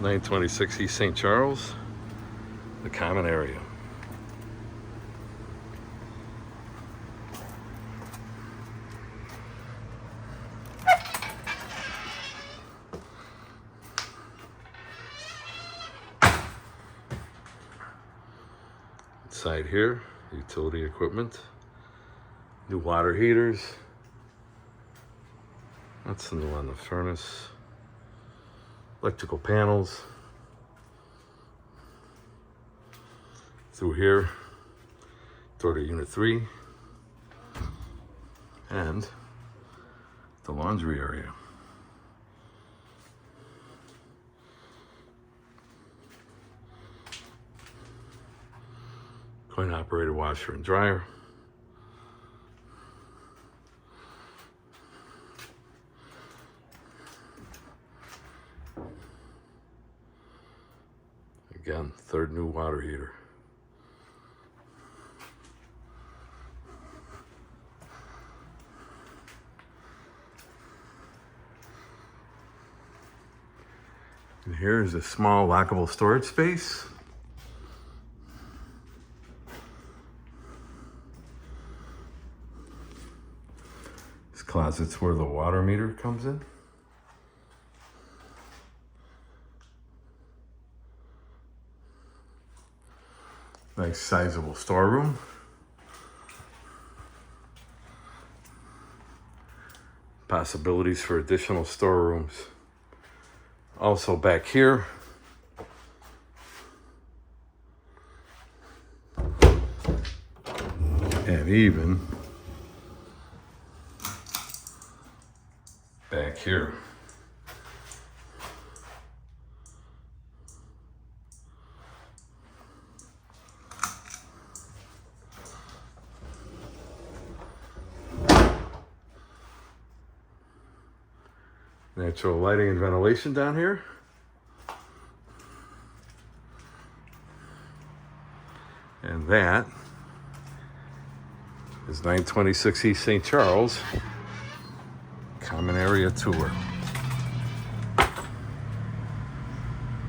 926 East St. Charles, the common area. Inside here, utility equipment, new water heaters. That's the new on the furnace. Electrical panels. Through here, door to unit 3, and the laundry area. Coin operated washer and dryer. Again, third new water heater. And here is a small lockable storage space. This closet's where the water meter comes in. Nice sizable storeroom. Possibilities for additional storerooms. Also back here, and even back here. Natural lighting and ventilation down here. And that is 926 East St. Charles, common area tour.